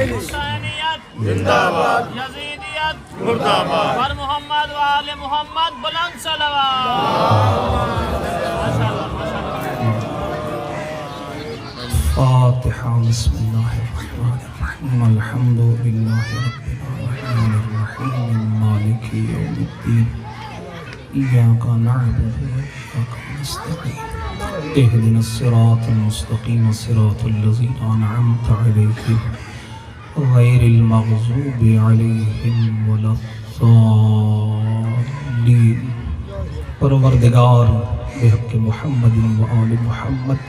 حسینیت زندہ باد، یزیدیت مردہ باد، پر محمد و آل محمد بلند صلوات۔ فاتحہ بسم اللہ الرحمن الرحیم الحمد للہ رب العالمین الرحیم مالک یوم الدین ایاک نعبد و ایاک نستعین اہدنا الصراط المستقیم صراط الذین انعمت علیہم غیر المغضوب علیہم ولا الضالین۔ پروردگار بحق محمد و آل محمد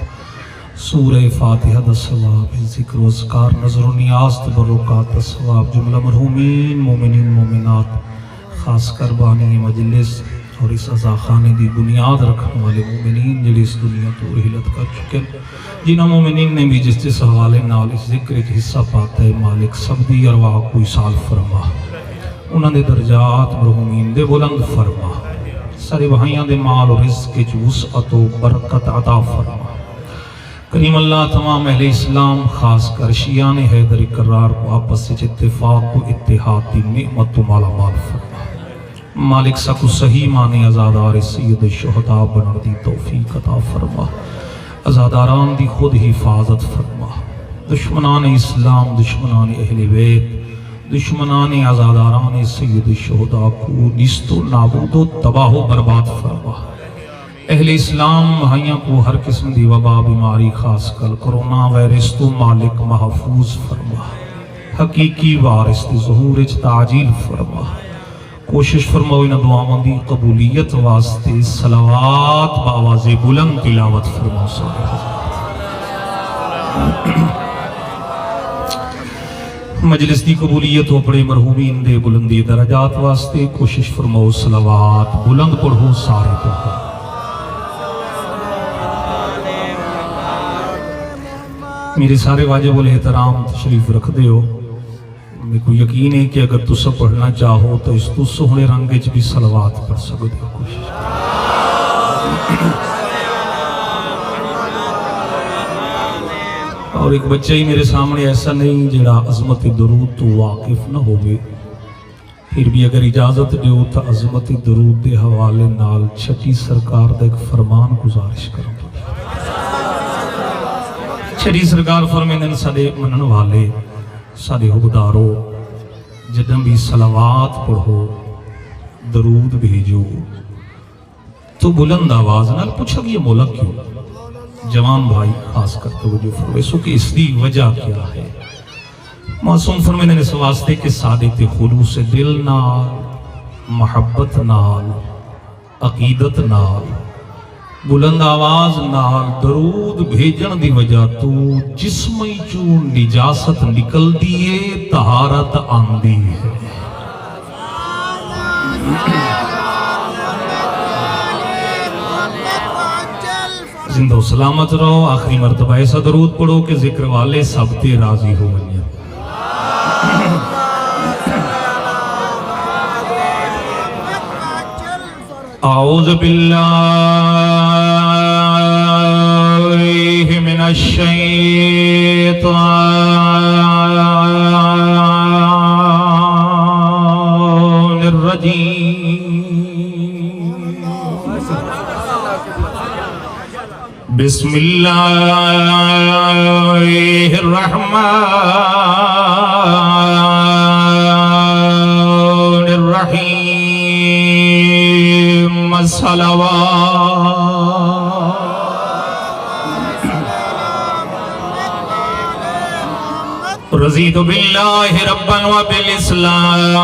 سورہ فاتحہ دا ثواب، ذکر و اذکار، نظر و نیاز، تبرکات دا ثواب جملہ مرحومین مومنین مومنات، خاص کر بانی مجلس اور اس عزا خانے دی بنیاد رکھنے والے مومنین جڑے اس دنیا تو رحلت کر چکے، جنہ مومنین نے بھی جس جس حوالے نال اس ذکر کی حصہ پاتا ہے، مالک سب دی ارواح کو اصال فرما، انہاں دے درجات مرحومین دے بلند فرما، سارے بھائیاں دے مال و رزق کی وسعت و برکت عطا فرما۔ کریم اللہ تمام اہل اسلام خاص کر شیعان حیدر اقرار کو آپس سے اتفاق و اتحاد دی نعمت و مالا مال فرما۔ مالک سکو صحیح مانے ازادار سید الشہداء بنر دی توفیق عطا فرما، ازاداران دی خود حفاظت فرما، دشمنان اسلام، دشمنان اہل بیت، دشمنان ازاداران سید الشہداء کو نیست و نابود و تباہ و برباد فرما۔ اہل اسلام بھائیاں کو ہر قسم دی وبا بیماری خاص کر کرونا وائرس تو مالک محفوظ فرما، حقیقی وارث دی ظہور اچ تعجیل فرما۔ کوشش فرماؤ انہاں دعاواں دی قبولیت واسطے صلوات بآواز بلند تلاوت فرماؤ۔ مجلس دی قبولیت ہو پڑے مرحومین دے بلندی درجات واسطے کوشش فرماؤ صلوات بلند پڑھو سارے پڑھو۔ میرے سارے واجب الاحترام تشریف رکھ دے ہو، میں کو یقین ہے کہ اگر تسا پڑھنا چاہو تو اس تو سہنے رنگے بھی صلوات پڑھ سکتے ہو۔ کوشش اور ایک بچہ ہی میرے سامنے ایسا نہیں جڑا عظمت درود تو واقف نہ ہوئے، پھر بھی اگر اجازت دیو تو عظمت درود دے حوالے نال چھٹی سرکار دا ایک فرمان گزارش کروں۔ چھٹی سرکار فرمیندن سادے منن والے، سادے حقدارو، جدن بھی صلوات پڑھو، درود بھیجو تو بلند آواز نال پوچھا کہ یہ مولا کیوں؟ جوان بھائی خاص کر توجہ فرمائے کہ اس دی وجہ کیا ہے؟ معصوم فرمیندن اس واسطے کہ سادت خلوص دل نال، محبت نال، عقیدت نال، بلند آواز نال درود بھیجن دی وجہ تو جسمی چو نجاست نکل دیئے، طہارت آندی ہے۔ زندہ و سلامت رہو، آخری مرتبہ ایسا درود پڑھو کہ ذکر والے سب تے راضی ہو گئے۔ اعوذ باللہ من الشیطان الرجیم، بسم اللہ الرحمن الرحیم، صلوات۔ رضیت باللہ ربا و بالاسلام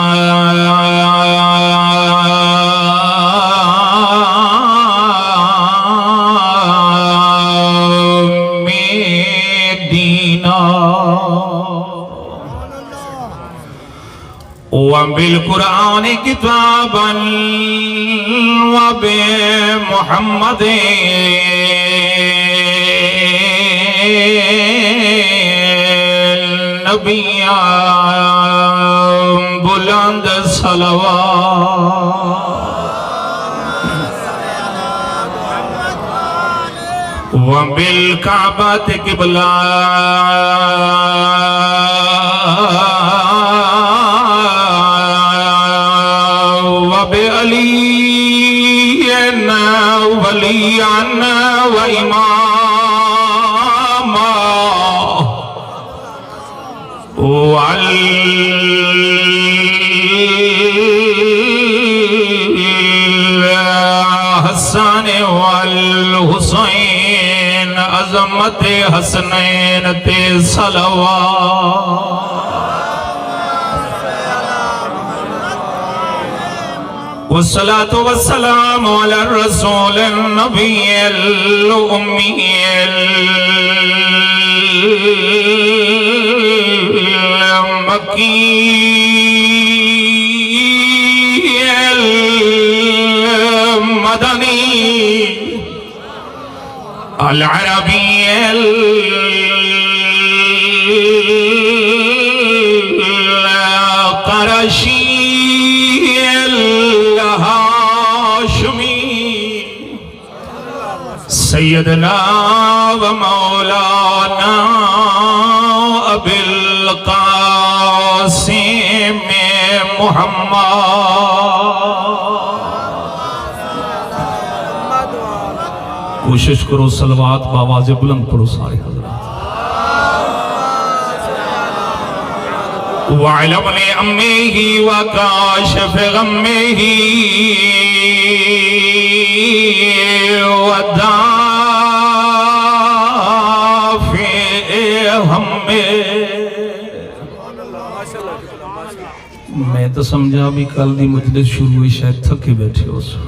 دینا وبالقرآن کتابا وبمحمد نبیاں بلند صلوات۔ وبالكعبة قبلة وبعلي وليا وإماما والحسن والحسين عظمت حسنین تے صلوات والصلاة والسلام على الرسول النبي الأمي المكي المدني العربي القرشي سیدنا و مولانا ابی القاسم محمد کوشش کرو صلوات بآواز بلند پڑھو سارے حضرات وعلم لأمه وكاشف غمه ودافع همه میں تو سمجھا بھی کل دی مجلس شروع ہوئی شاید تھکے بیٹھے ہو سو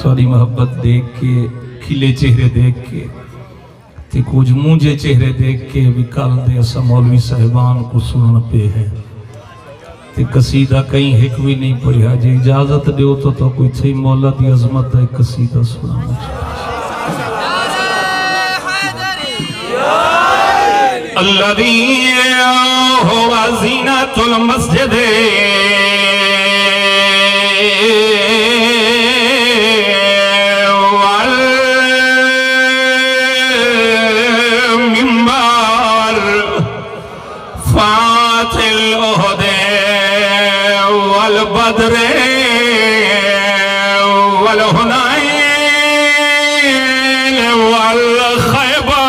تھوڑی محبت دیکھ کے کھلے چہرے دیکھ کے تے کچھ مونجے چہرے دیکھ کے بھی کل دے اسا مولوی صاحبان کو سنن پہ ہے تے قصیدہ کہیں حق بھی نہیں پڑھا جی اجازت دیو تو کوئی چھئی مولا دی عظمت ہے قصیدہ سنا مجھے الذي هو زینۃ المسجد والمنبر فاتح الأحد والبدر والحنين والخيبر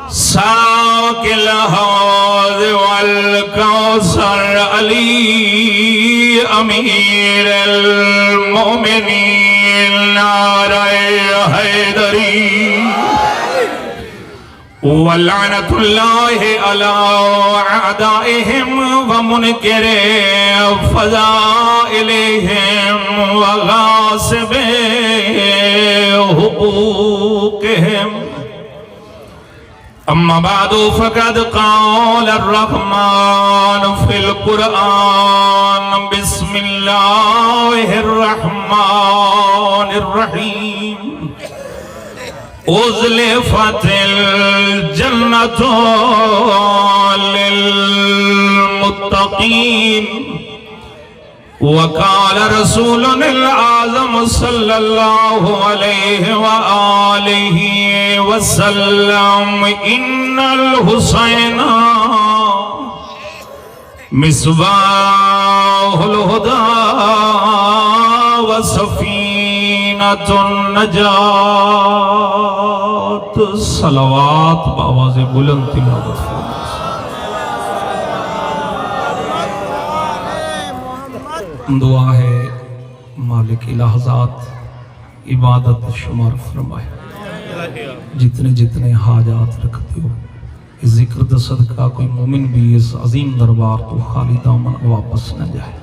ساق الحوض والكوثر علي أمير المؤمنين نعرہ حیدری وَلَعْنَةُ اللَّهِ عَلَىٰ أَعْدَائِهِمْ وَمُنْكِرِ فَضَائِلِهِمْ وَغَاصِبِ حُقُوقِهِمْ أما بعد فقد قال الرحمن في القرآن بسم الله الرحمن الرحيم أزلفت الجنة للمتقين وقال رسولنا الأعظم صلى الله عليه وآله وسلم إن الحسين مصباح الهدى وسفينة النجاة صلوات بآواز بلند تلاوت دعا ہے مالک لحظات عبادت شمار فرمائے جتنے جتنے حاجات رکھتے ہو اس ذکر دا صدقہ کوئی مومن بھی اس عظیم دربار تو خالی دامن واپس نہ جائے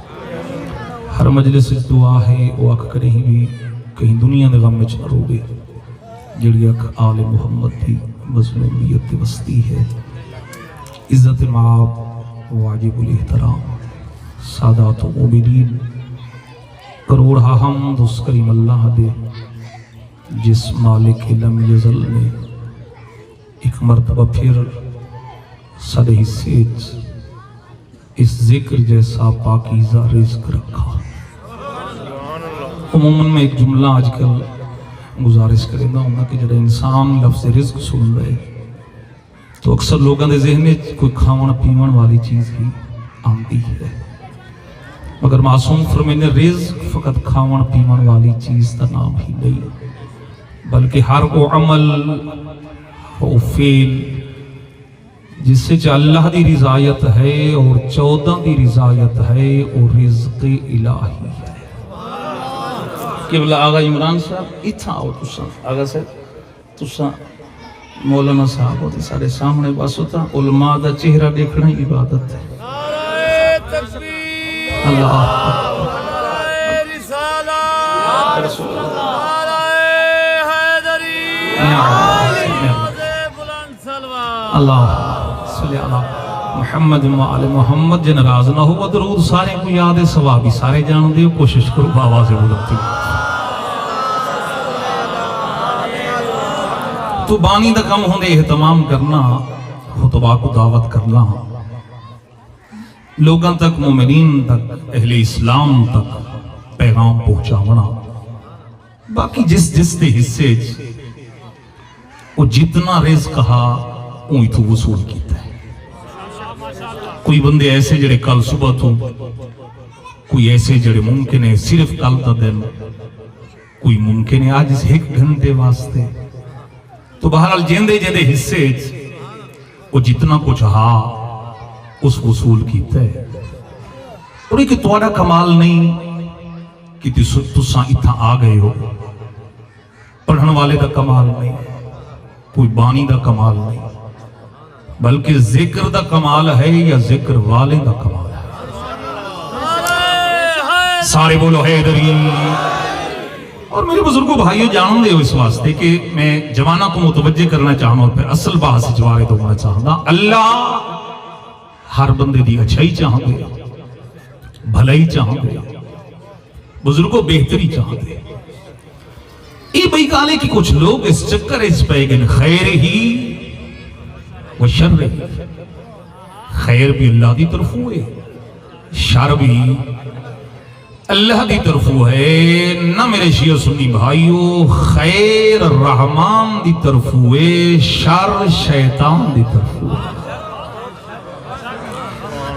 ہر مجلس اس دعا ہے وہ اک کریں بھی کہیں دنیا دے غم میں نہ روگے جڑی اک آل محمد دی مظلومیت وسطی ہے عزت معاب واجب الاحترام سادات و مومنین کروڑا حمد اس کریم اللہ دے جس مالک لم یزل نے ایک مرتبہ پھر سارے حصے اس ذکر جیسا پاکیزہ رزق رکھا عموماً میں ایک جملہ آج کل گزارش کرنا ہوں کہ جب انسان لفظ رزق سن لے تو اکثر لوگوں کے ذہن میں کوئی کھاون پیون والی چیز ہی آتی ہے، مگر معصوم فرمانے رزق فقط کھاون پیون والی چیز کا نام ہی نہیں، بلکہ ہر وہ عمل وہ فعل جس سے اللہ دی رضایت ہے اور 14 دی رضایت ہے اور رزق الہی ہے۔ قبلہ آغا عمران صاحب اتھا آؤ تساں آغا صاحب تساں مولانا صاحب ہوتے سارے سامنے بس ہوتا علماء دا چہرہ دیکھنا ہی عبادت ہے۔ نعرہ تکبیر، اللہ نعرہ رسالہ، نعرہ حیدری، نعرہ بلند سلوات۔ اللہ صلی اللہ محمد و آل محمد جن راز نہ ہو درود سارے کو یاد ہے، ثوابی سارے جان دے، کوشش کرو آواز بلندی۔ تو بانی دا کم ہوندے اہتمام کرنا، خطبہ کو دعوت کرنا، لوگاں تک مومنین تک اہل اسلام تک پیغام پہنچاونا، باقی جس دے حصے وہ جتنا رزق کہا اوہی تو وصول کیتا ہے۔ کوئی بندے ایسے جڑے کل صبح تو، کوئی ایسے جڑے ممکن ہے صرف کل تا دن، کوئی ممکن ہے آج اس 1 گھنٹے واسطے، تو بہرحال جیندے حصے وہ جتنا کچھ ہاں اس وصول کیتا ہے۔ اور ایک توڑا کمال نہیں کہ تساں اتھا آ گئے ہو، پڑھن والے دا کمال نہیں، کوئی بانی دا کمال نہیں، بلکہ ذکر دا کمال ہے یا ذکر والے دا کمال ہے۔ سارے بولو حیدری۔ اور میرے بزرگوں بھائیوں جانوں دے ہو اس واسطے کہ میں جوانہ کو متوجہ کرنا چاہوں اور پھر اصل بحث جوارے تو ہونا چاہوں۔ اللہ ہر بندے دی اچھائی چاہوں دے، بھلائی چاہوں دے، بزرگوں بہتری چاہوں دے۔ یہ بھئی کالے کہ کچھ لوگ اس چکر اس پیگن خیر ہی و شر ہی، خیر بھی اللہ دی طرف ہوئے، شر بھی اللہ دی طرف ہے۔ نہ میرے شیعہ سنی بھائیو، خیر رحمان دی طرف ہوئے، شر شیطان دی طرف ہوئے۔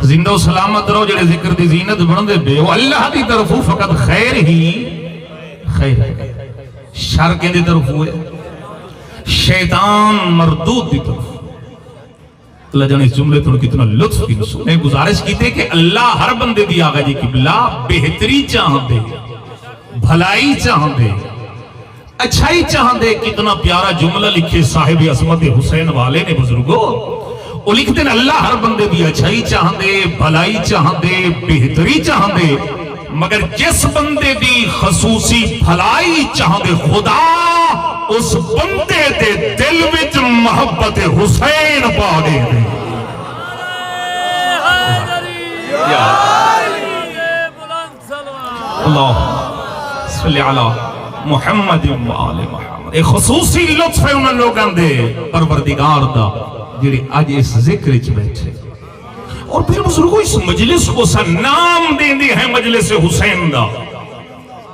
زندہ و سلامت رہو جڑے ذکر دی زینت بڑھندے بے ہو، اللہ دی طرف ہو فقط خیر ہی خیر ہے، شر کے دی طرف ہوئے، شیطان مردود دی طرف۔ اللہ جانے اس جملے تو کتنا لطف کی نسو میں گزارش کی تھے کہ اللہ ہر بندے دی آگا جی قبلہ بہتری چاہاں دے، بھلائی چاہاں دے، اچھائی چاہاں دے۔ کتنا پیارا جملہ لکھے صاحب عظمت حسین والے نے بزرگوں، وہ لکھتے ہیں اللہ ہر بندے دی اچھائی چاہاں دے، بھلائی چاہاں دے، بہتری چاہاں دے، مگر جس بندے دی خصوصی بھلائی چاہاں دے خدا اس بندے دے دل وچ محبت حسین پا دے دے۔ اللہ صلی علی محمد و آل محمد۔ ایک خصوصی لطف ہے انہاں لوگاں دے پروردگار دا جڑے آج اس ذکر چ بیٹھے۔ اور پھر بزرگوں اس مجلس کو سا نام دیں دی ہے مجلس حسین دا،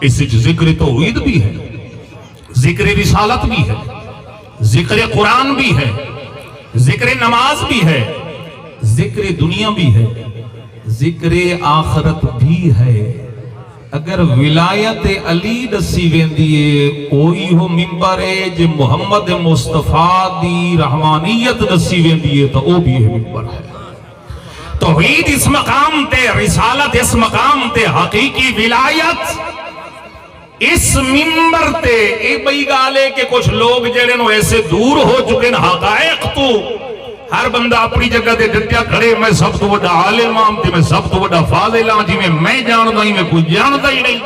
اس ذکر توحید بھی ہے، ذکر رسالت بھی ہے، ذکر قرآن بھی ہے، ذکر نماز بھی ہے، ذکر دنیا بھی ہے، ذکر آخرت بھی ہے۔ اگر ولایت علی دسی ویندیے اوہی ہو ممبر ہے، جو محمد مصطفیٰ دی رحمانیت دسی ویندیے تو او بھی ہے ممبر ہے۔ توحید اس مقام تے، رسالت اس مقام تے، حقیقی ولایت اس ممبر تے۔ ایک بھئی گالے کہ کچھ لوگ جڑے نو ایسے دور ہو چکے ہیں حقائق تو، ہر بندہ اپنی جگہ دے ڈٹیا کھڑے، میں سب تو بڑا عالم ہاں تے میں سب تو بڑا فاضل ہاں، جی میں جاندا ہی میں کوئی جاندا ہی نہیں،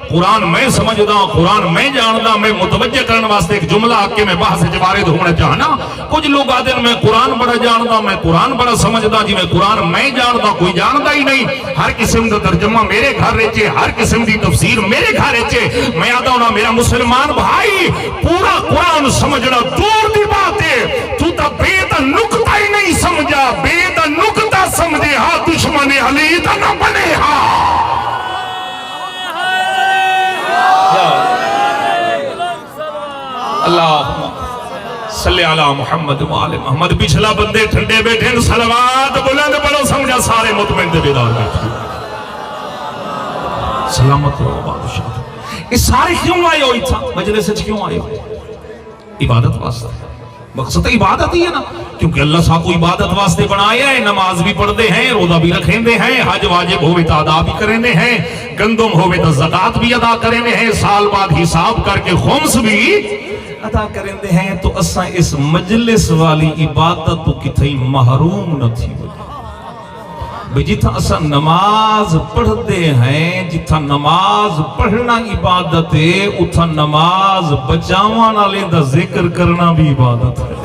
قرآن میں سمجھدا ہوں، قرآن میں جاندا۔ میں متوجہ کرنے واسطے ایک جملہ آ کے میں بحث وارد ہونا چاہنا۔ کچھ لوگ آدھے میں قرآن بڑا جاندا، میں قرآن بڑا سمجھدا، جی میں قرآن میں جاندا، کوئی جاندا ہی نہیں۔ ہر قسم دا ترجمہ میرے گھر رچے، ہر قسم دی تفسیر میرے گھر رچے۔ میں آدھا ہونا میرا مسلمان بھائی پورا قرآن سمجھنا دور دی بات ہے، تو تا بے دا نکتہ ہی نہیں سمجھا، بے دا نکتہ سمجھے ہاں دشمن علی دا نہ بنے ہاں۔ صلی علی محمد و آل محمد. پچھلا بندے ٹھنڈے بیٹھے صلوات بلند پڑھو سمجھا سارے مطمئن تے بیدار بیٹھے. سلامت رہو بادشاہ. یہ سارے کیوں آئے ہوئی تھا مجلس سے کیوں آئے ہوئے؟ عبادت واسطے. مقصد عبادت ہی ہے نا, کیونکہ اللہ صاحب کو عبادت واسطے بنایا ہے. نماز بھی پڑھتے ہیں, روزہ بھی رکھیں دے ہیں, حج واجب ہوئے تو ادا بھی کریں دے ہیں, گندم ہوئے تو زکات بھی ادا کریں دے ہیں, سال بعد حساب کر کے خمس بھی ادا کریں دے ہیں. تو اساں اس مجلس والی عبادت تو کتھائی محروم نہ تھی بھئی. جتھا اساں نماز پڑھتے ہیں, جتھا نماز پڑھنا عبادت ہے, اتھا نماز بچاوان والے دا ذکر کرنا بھی عبادت ہے.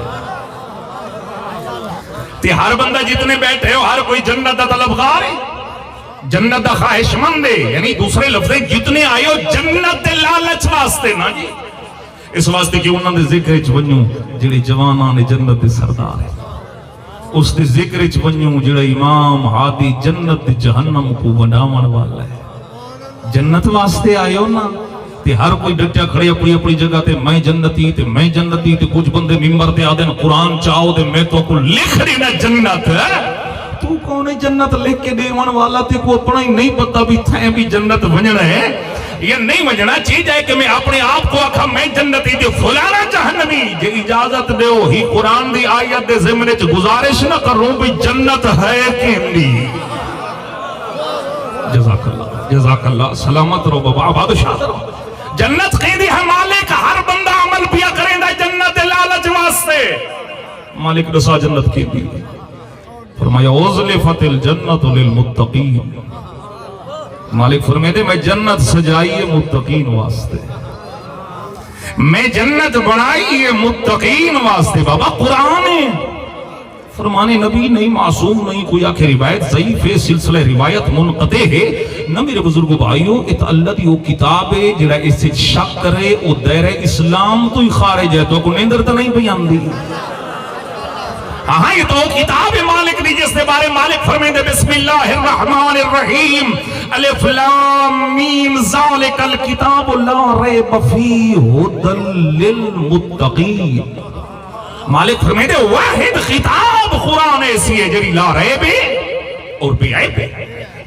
تے ہر بندہ جتنے بیٹھے ہو ہر کوئی جنت دا طلبگار ہے, جنت دا خواہش مند ہے. یعنی دوسرے لفظیں جتنے آئے ہو جنت دے لالچ واسطے نا جی, اس واسطے کہ انہوں نے ذکر چ ونجو جڑے جوانان جنت دے سردار ہیں, اس دے ذکر چ ونجو جڑا امام ہادی جنت جہنم کو بناون والا ہے. جنت واسطے آئے ہو نا, تے ہر کوئی ڈٹیا کھڑے اپنی اپنی جگہ تے میں جنتی تے میں جنتی. تے کچھ بندے ممبر تے آدھے قرآن چاہو تے میں تو کو لکھ دینا جنت ہے. تو کون جنت لکھ کے دیوان والا, تے کو اپنا ہی نہیں پتا بھی تھیں بھی جنت ونجنا ہے یا نہیں ونجنا. چیز ہے کہ میں اپنے آپ کو آکھا میں جنتی تے فلانا جہنمی. جے اجازت دیو ہی قرآن دی آیت دے ضمن وچ گزارش نہ کروں بھی جنت ہے کہ نہیں. جزاک اللہ جزاک اللہ. سلامت رہو بابا, بادشاہ رہو. جنت قیدی ہے مالک, ہر بندہ عمل پیا کریں دا جنت لالچ واسطے. مالک دسا جنت کی بھی فرمایا اوزلفت الجنت للمتقین. مالک فرمائے دے میں جنت سجائی ہے متقین واسطے, میں جنت بنائی ہے متقین واسطے. بابا قرآن ہے, فرمانے نبی نہیں, معصوم نہیں, کوئی آخر روایت ضعیف ہے, سلسلہ روایت منقطع ہے نہ. میرے بزرگ بھائیو ات اللہ دی وہ کتاب ہے جڑا اس سے شک کرے وہ دائرہ اسلام تو ہی خارج ہے. تو کو نیندر تو نہیں پہ آندی. ہاں یہ تو کتاب مالک دی جس دے بارے مالک فرمائے بسم اللہ الرحمن الرحیم الف لام میم ذالک الکتاب لا ریب فیہ ھدی للمتقین. مالک فرمائے دے واحد خطاب قرآن ایسی ہے جری لا ریب اور بے عیب ہے,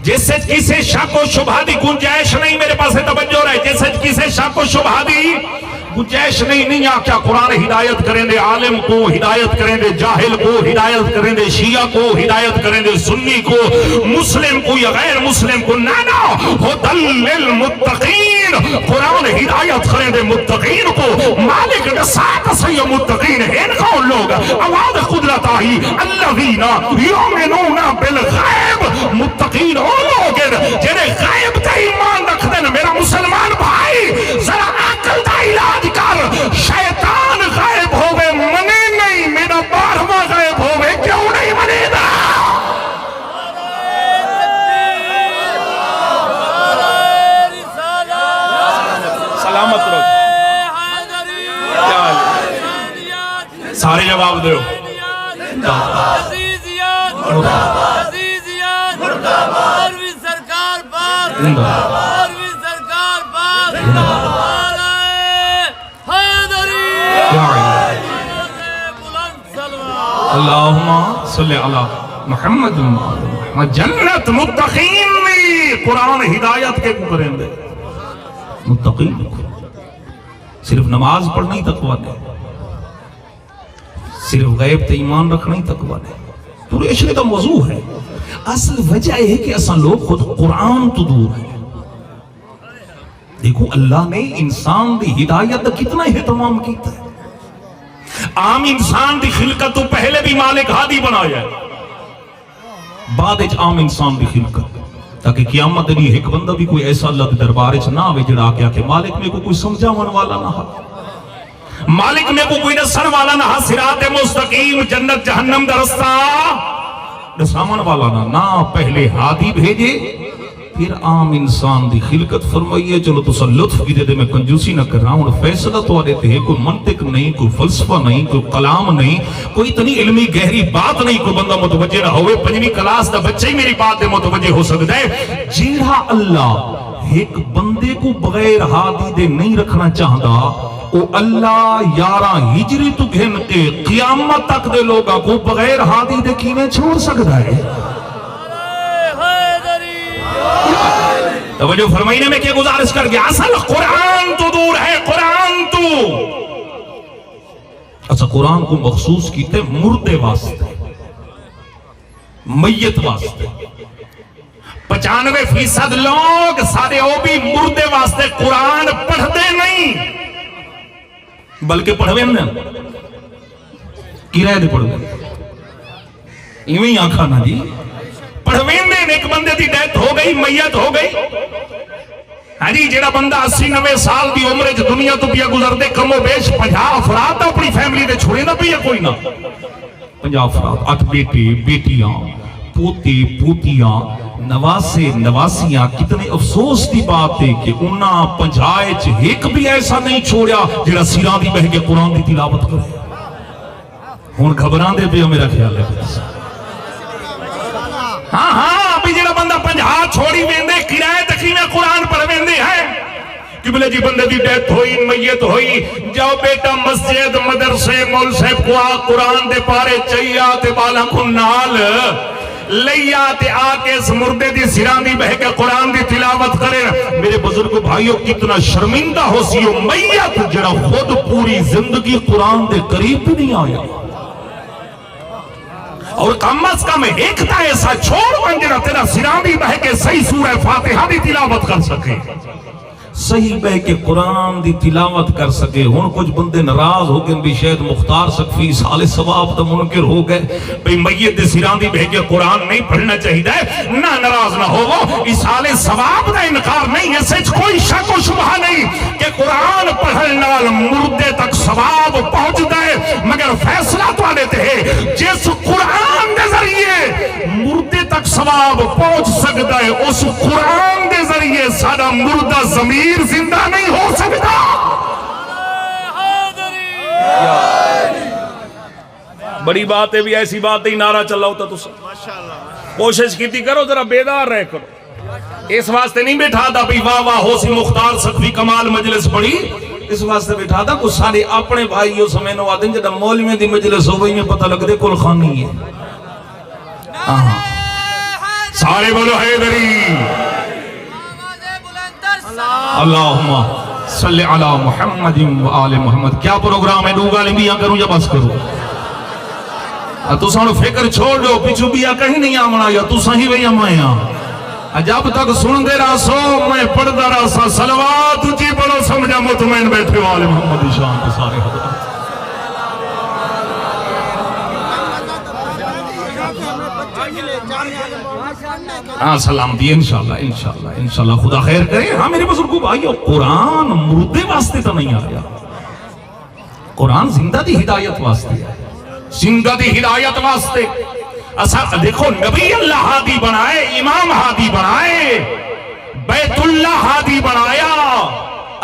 جس سے کسی شک و شبہ دی گنجائش نہیں. میرے پاس توجہ رہے, جس سے کسی شک و شبہ دی گنجائش نہیں. کیا قرآن ہدایت کریں دے عالم کو, ہدایت کریں دے جاہل کو, ہدایت کریں دے شیعہ کو, ہدایت کریں دے سنی کو, مسلم کو یا غیر مسلم کو. نانا ھدی للمتقین, قرآن ہدایت کریں دے متقین کو. مالک نے ساتھ سے یہ متقین ہیں کون لوگ؟ آواز قدرت آئی الذین یؤمنون بالغیب. متقین وہ لوگ جنہیں غیب کا ایمان رکھ دیں. میرا مسلمان بھائی ذرا عقل دا علاج کر. شیطان غائب ہوئے منے نہیں, میرا بارہواں غائب ہوئے کیوں نہیں منے دا. سلامت رہو. سارے جواب دو. اللہم صلی علی محمد. جنت متقین میں قرآن ہدایت کے کو کریں دے. متقین صرف نماز پڑھنا ہی تقویٰ نہیں, صرف غیب تے ایمان رکھنا ہی تقویٰ نہیں. پورے عشرے کا موضوع ہے. اصل وجہ ہے کہ اصلا لوگ خود قرآن تو دور ہیں. دیکھو اللہ نے انسان دی ہدایت کتنا اہتمام کیتا ہے. عام انسان دی خلقت تو پہلے بھی مالک ہادی بنایا ہے, بعد عام انسان دی خلقت, تاکہ قیامت دی ایک بندہ بھی کوئی ایسا اللہ دے دربار وچ نہ آوے جڑا آکے کہ مالک میں کو کوئی سمجھاون والا نہ ہا, مالک میں کو کوئی دسن والا نہ ہا. صراط مستقیم جنت جہنم دا رستہ دساون والا نہ. پہلے ہادی بھیجے پھر عام انسان دی خلقت فرمائیے. چلو تو لطف کی دے میں کنجوسی نہ کر رہا ہوں. فیصلہ تو آرے تھے, کوئی منطق نہیں, کوئی فلسفہ نہیں, کوئی کلام نہیں, کوئی اتنی علمی گہری بات نہیں. کوئی بندہ متوجہ نہ ہوئے, پنجویں کلاس دا بچے ہی میری بات دے متوجہ ہو سکتا ہے. جیڑا اللہ ایک بندے کو بغیر ہادی دے نہیں رکھنا چاہتا, او اللہ 11 ہجری تو گھن کے قیامت تک دے لوگا کو بغیر ہادی دے کیویں چھوڑ سکتا ہے؟ توجہ فرمائینے میں کیا گزارش کر گیا، اصل قرآن تو دور ہے، قرآن تو اچھا قرآن کو مخصوص کیتے مردے واسطے، میت واسطے 95% لوگ سارے وہ بھی مردے واسطے قرآن پڑھتے نہیں، بلکہ پڑھویں نا کرائے دے پڑھویں ایویں آنکھا نا جی پڑھویں دے ایک بندے دی ڈیتھ ہو گئی، میت ہو گئی، ہاں جی جیڑا بندہ 80-90 سال دی عمر جو دنیا تو پیا گزر دے کم و بیش 50 افراد اپنی فیملی دے چھوڑے نہ پیا کوئی نہ 50 افراد 8 بیٹے بیٹیاں پوتے پوتیاں نواسے نواسیاں، کتنے افسوس دی بات ہے کہ انہاں 50 ایک بھی ایسا نہیں چھوڑیا جڑا سیران دی بہ کے قرآن دی تلاوت کرے، ہن گھبران دے پہ میرا خیال ہے ہاں ہاں ابھی جڑا بندہ 50 چھوڑی ویندے کرائے تقیمیں قرآن پڑھ ویندے ہیں کہ بلے جی بندے دی ڈیتھ ہوئی میت ہوئی، جاؤ بیٹا مسجد مدرسے مول صاحب کو قرآن دے پارے چاہیا تے بالا کھن نال لیا تے آکے اس مردے دی سران دی بہ کے قرآن دی تلاوت کرے۔ میرے بزرگ بھائیوں کتنا شرمندہ ہو سیو میت جڑا خود پوری زندگی قرآن دے قریب بھی نہیں آیا، اور کم از کم ایک تا ایسا چھوڑ بنجرہ تیرا سران دی بہ کے صحیح سورہ فاتحہ دی تلاوت کر سکے، صحیح بہ کے قرآن دی تلاوت کر سکے۔ ہن کچھ بندے ناراض ہو گئے بھی شاید مختار سقفی سال ثواب تو منکر ہو گئے بھئی میت دی سران دی بہ کے قرآن نہیں پڑھنا چاہیے، نہ ناراض نہ ہو، اس سال ثواب دا انکار نہیں ہے، سچ کوئی شک و شبہ نہیں کہ قرآن پڑھن نال مردے تک ثواب پہنچ دے، مگر فیصلہ تو دیتے ہیں جس قرآن دے ذریعے مردے تک ثواب پہنچ سکتا ہے اس قرآن دے ذریعے سارا مردہ ضمیر زندہ نہیں ہو سکتا۔ بڑی بات ہے بھی ایسی بات ہی نعرہ چل رہا ہوتا تو کوشش کیتی کرو ذرا بیدار رہ کرو، اس واسطے نہیں بیٹھا تھا بھی واہ واہ ہو سی مختار سقفی کمال مجلس پڑی، اس واسطے بیٹھا تھا کچھ سارے اپنے بھائیوں سمینو آدھیں جدہ مولوی دی مجلس ہو گئی میں پتہ لگ دے کل خانی ہے، سارے بولو حیدری اللہم صلی علی محمد و آل محمد۔ کیا پروگرام ہے دوگا لمبیاں کروں یا بس کروں؟ تو سانو فکر چھوڑ دو پیچھو بیا کہیں نہیں آمنا یا تو سہی وہی امائیاں جب تک سن دے رہا سو میں پڑھ دا رہا سا صلوات جی پڑھو سمجھا مطمئن بیٹھے والے محمد شان کے سارے حضرات۔ ہاں سلام دی انشاءاللہ خدا خیر کرے۔ ہاں میرے بزرگو بھائیو قرآن مردے واسطے تو نہیں آیا، قرآن زندہ دی ہدایت واسطے ہے، زندہ دی ہدایت واسطے۔ دیکھو نبی اللہ ہادی بنائے، امام ہادی بنائے، بیت اللہ ہادی بنایا،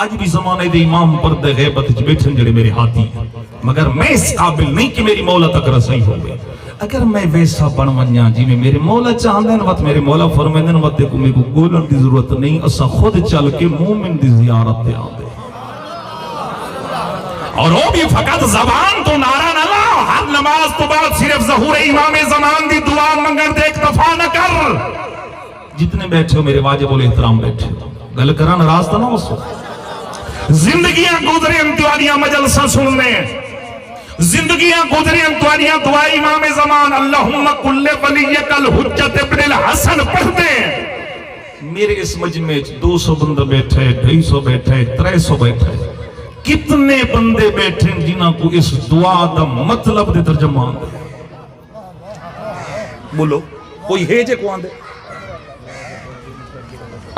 آج بھی زمانے دے امام پردے غیبت بیٹھن جڑے میرے ہادی، مگر میں اس قابل نہیں کہ میری مولا تک رسائی ہو گئے۔ اگر میں ویسا بن ونیا جی میں میرے مولا چاہندن وقت میرے مولا فرمائندن وقت دیکھو میرے کو گولن دی ضرورت نہیں، اسا خود چل کے مومن دی زیارت دے آدھے، اور وہ بھی فقط زبان تو نعرہ نہ لا، ہر نماز تو بعد صرف ظہور امام زمان دی دعا منگر دے اکتفا نہ کر۔ جتنے بیٹھے ہو میرے واجب الاحترام بیٹھے ہو، گل کرا ناراض تو نہ ہو سو، زندگیاں گزرے انتواریاں مجلسہ سننے، زندگیاں گزرے انتواریاں دعا امام زمان اللہم کل ولیک الحجت ابن الحسن پڑھتے ہیں۔ میرے اس مجمع 200 بندہ بیٹھے، 250 بیٹھے، 300 بیٹھے، کتنے بندے بیٹھے جنہاں کو اس دعا دا مطلب دے ترجمہ آندے؟ بولو کوئی ہے جے کو آندے؟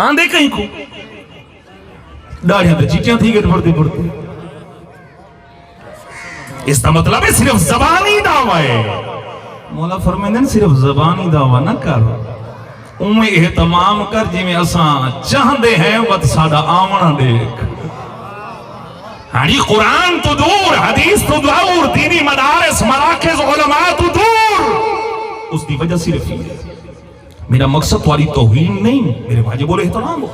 آندے کہیں کو؟ داڑیاں دے چیٹیاں تھی گئے پڑھتے پڑھتے، اس کا مطلب ہے صرف زبانی دعویٰ ہے۔ مولا فرمائندن صرف زبانی دعویٰ نہ کر، انہیں احتمام کر جی میں اساں چاہندے ہیں وقت سادہ آمنہ دیکھ۔ ہاں قرآن تو دور، حدیث تو دور، دینی مدارس مراکز علماء تو دور، اس کی وجہ صرف یہ ہے۔ میرا مقصد والی توہین نہیں، میرے واجب الاحترام ہو،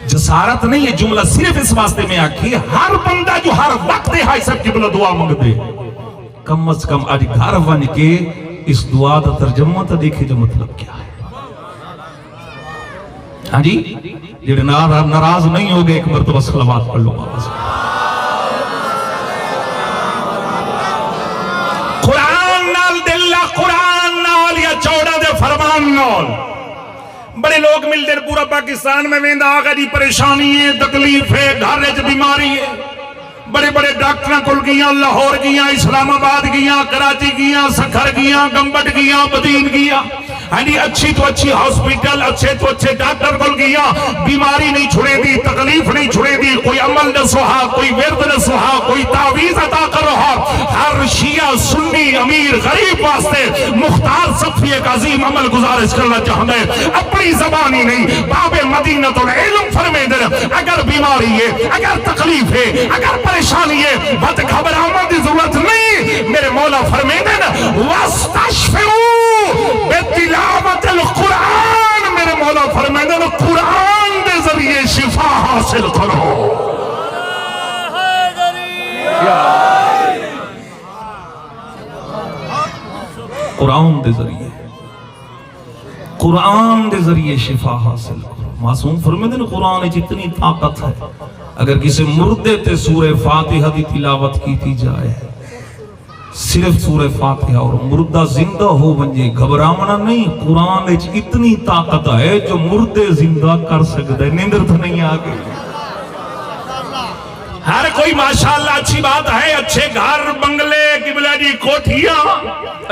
جسارت نہیں ہے جملہ صرف اس واسطے میں آکھی ہر بندہ جو ہر وقت ہے سب کی بلا دعا مانگ دے کم از کم آج گھر ون کے اس دعا دا ترجمہ تا دیکھے جو مطلب کیا ہے. ہاں جی جڑے ناراض نہیں ہوگے ایک مرتبہ صلوات پڑھ لو بابا. قرآن نال دل قرآن نال یا چوڑا دے فرمان نال. بڑے لوگ ملتے ہیں پورا پاکستان میں ویندہ آگا جی پریشانی ہے تکلیف ہے گھر ہے بیماری ہے. بڑے بڑے ڈاکٹرہ کل گیاں لاہور گیاں اسلام آباد گیاں کراچی گیاں سکھر گیاں گمبٹ گیاں بدین گیاں. یعنی اچھی تو اچھی ہاسپیٹل اچھے تو اچھے ڈاکٹر کل گیا بیماری نہیں چھڑے دی تکلیف نہیں چھڑے دی. کوئی عمل نہ سہا کوئی ورد نہ سہا کوئی تعویذ عطا کر رہا. ہر شیعہ سنی امیر غریب واسطے مختار صفی ایک عظیم عمل گزارش کرنا چاہتا ہے. اپنی زبانی نہیں باب مدینہ العلم فرمے در اگر بیماری ہے اگر تکلیف ہے اگر پریشانی ہے بات گھبرانے کی ضرورت نہیں. میرے مولا فرمے در واستشفعوا بتلاوت القرآن. میرے مولا فرمائے گا قرآن دے ذریعے شفا حاصل کرو. قرآن دے ذریعے قرآن دے ذریعے شفا حاصل کرو. معصوم فرمائے گا قرآن جتنی طاقت ہے اگر کسی مردے تے سورہ فاتحہ دی تلاوت کی تھی جائے صرف سورہ فاتحہ اور مردہ زندہ ہو بنجے گھبراونا نہیں. قرآن اتنی طاقت ہے جو مردے زندہ کر سکتا ہے. نیندر تو نہیں آگے ہر کوئی ماشاءاللہ اچھی بات ہے اچھے گھر بنگلے قبلہ جی کوٹھیاں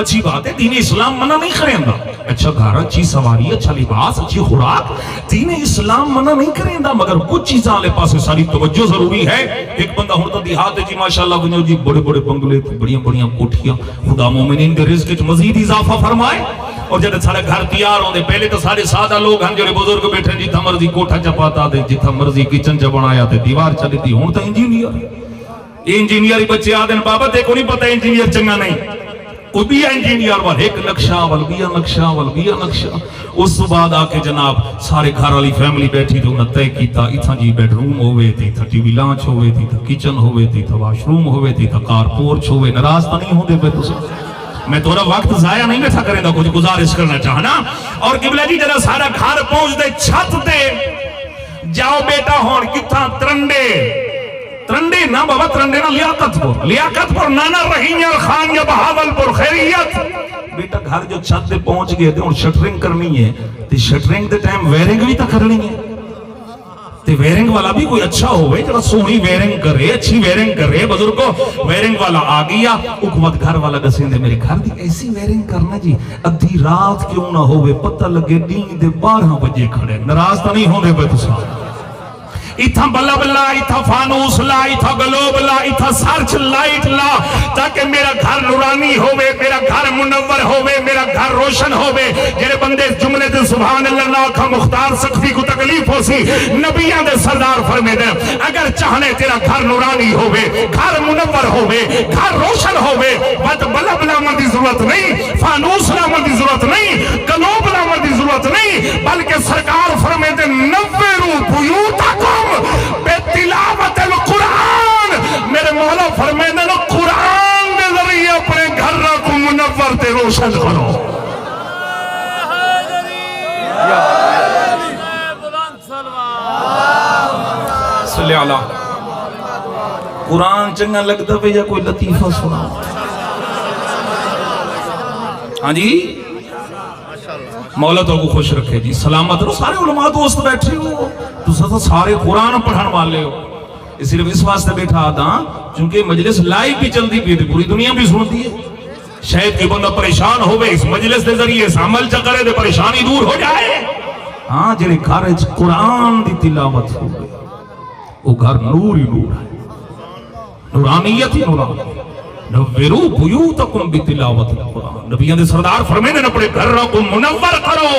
اچھی بات ہے. دین اسلام منع نہیں کریں گا. اچھا گھر اچھی سواری اچھا لباس اچھی خوراک دین اسلام منع نہیں کریں گا مگر کچھ چیزاں لے پاس ساری توجہ ضروری ہے. ایک بندہ ہوتا دیہات ہے جی ماشاءاللہ بنیو جی بڑے بڑے بنگلے بڑیاں بڑیاں کوٹھیاں خدا مومنین کے رزق وچ مزید اضافہ فرمائے. اور جب سارے گھر تیار ہوندے پہلے تو سارے سادہ لوگ ہیں جو بزرگ بیٹھے جتھا مرضی کوٹھا چپاتا دے جتھا مرضی کچن چ بنایا تے دیوار چلی تھی. ہن تو انجینئر بچے آدن بابا دیکھو نہیں پتہ انجینئر چنگا نہیں کوئی بھی انجینئر وال ایک نقشہ وال بیا نقشہ وال بیا نقشہ. اس بعد آ کے جناب سارے گھر والی فیملی بیٹھی تو انہیں طے کیتا اتھا جی بیڈ روم ہوئے تھی تھا ٹی وی لانچ ہوئے تھی تھا کچن ہوئے تھی تھا واش روم ہوئے تھی تھا کار پورچ ہوئے. ناراض تو نہیں ہوندے پہ تسے میں تھوڑا وقت ضائع نہیں بیٹھا کریں دا کچھ گزارش کرنا چاہنا. اور قبلہ جی جنہا سارا گھر پہنچ دے چھت دے جاؤ بیٹا ہون کتھا ترنڈے نا بابا ترنڈے نا لیاقت پر نانا رحیم یا خان یا بہاول پر خیریت. بیٹا گھر جو چھت دے پہنچ گئے تھے اور شٹرنگ کرنی ہے تے شٹرنگ دے ٹائم ویرنگ بھی تا کرنی ہے تے ویرنگ والا بھی کوئی اچھا ہوئے جڑا سونی ویرنگ کرے اچھی ویرنگ کرے. بزرگو ویرنگ والا آ گیا حکومت گھر والا دسیں دے میرے گھر دی ایسی ویرنگ کرنا جی ادھی رات کیوں نہ ہوئے پتہ لگے دین دے 12 بجے کھڑے. ناراض تو نہیں ہوندے پہ تسا اتھا بلب لا اتھا فانوس لا اتھا گلوب لا اتھا سرچ لائٹ لا تاکہ میرا گھر نورانی ہوئے میرا گھر منور ہوئے میرا گھر روشن ہوئے. جنہیں بندے جملے دے سبحان اللہ کا مختار سخفی کو تکلیف ہو سی نبیان دے سردار فرمے دے اگر چاہنے تیرا گھر نورانی ہوئے گھر منور ہوئے گھر روشن ہوئے بات بلب لامن دی ضرورت نہیں فانوس لامن دی ضرورت نہیں گلوب لامن دی ضرورت نہیں بلکہ سرکار فرمے دے نوّروا بیوتکم بتلاوت القرآن. میرے مولا فرمائے نا قرآن دے ذریعے اپنے گھر کو منور تے روشن کرو. صلی اللہ قرآن چنگا لگتا ہے یا کوئی لطیفہ سنا. ہاں جی مولا تو کو خوش رکھے جی سلامت رہو. سارے علماء دوست بیٹھے ہو تو سارے قرآن پڑھن والے ہو. صرف اس واسطے بیٹھا آتا چونکہ مجلس لائیو بھی چلتی پی پوری دنیا بھی سنتی ہے. شاید کہ بندہ پریشان ہوئے اس مجلس دے ذریعے اس عمل چکرے دے پریشانی دور ہو جائے. ہاں جنہیں گھر قرآن دی تلاوت ہوئے وہ گھر نور ہی نور ہے نورانیت ہی نورانی. نوّروا بیوتکم بتلاوت القرآن. نبیان دے سردار فرمائے اپنے گھر کو منور کرو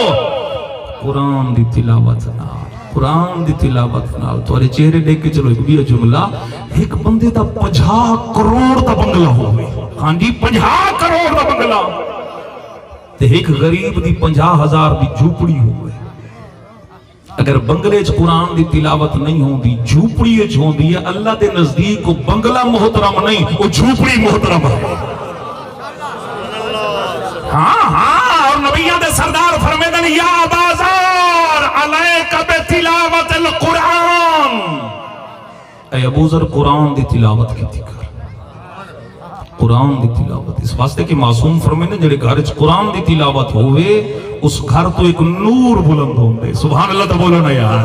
قرآن دی تلاوت نال. قرآن دی تلاوت نال تو چہرے دیکھ کے چلو ایک بھی جملہ ایک بندے دا 50 کروڑ دا بنگلہ ہوئے. ہاں جی 50 کروڑ دا بنگلہ تے ایک غریب دی 50,000 دی جھوپڑی ہوئے. اگر بنگلے چ قرآن دی تلاوت نہیں ہوندی جھوپڑی چ ہوندی ہے اللہ دے نزدیک وہ بنگلہ محترم نہیں وہ جھوپڑی محترم ہے ہاں اور نبیان دے سردار فرمیدن یا ابازار علیک بتلاوت القرآن اے ابوذر قرآن دی تلاوت کی کر قرآن دی تلاوت اس واسطے کہ معصوم فرمیدن جڑے گھر چ قرآن دی تلاوت ہوئے اس گھر تو ایک نور بلند ہوندے سبحان اللہ تو بولو نا یار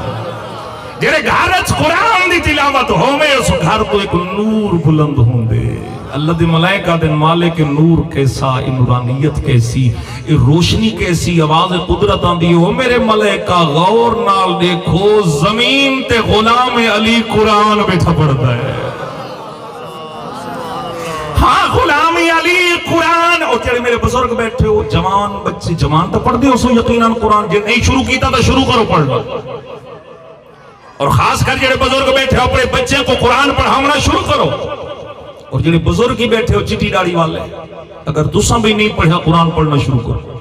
جڑے گھر چ قرآن دی تلاوت ہوئے اس گھر تو ایک نور بلند ہوندے اللہ دی ملائکہ دن مالک نور کیسا نورانیت کیسی روشنی کیسی آواز قدرت آندی ہو میرے ملائکہ غور نال دیکھو زمین تے غلام علی قرآن بیٹھا پڑتا ہے ہاں غلام علی قرآن اور جڑے میرے بزرگ بیٹھے ہو جوان بچے جوان تو پڑھ دے ہو سو یقیناً قرآن جے نہیں شروع کیتا تو شروع کرو پڑھنا اور خاص کر جڑے بزرگ بیٹھے ہو اپنے بچے کو قرآن پڑھاونا شروع کرو اور جڑے بزرگ ہی بیٹھے ہو چٹی ڈاڑی والے اگر دوسرا بھی نہیں پڑھا قرآن پڑھنا شروع کرو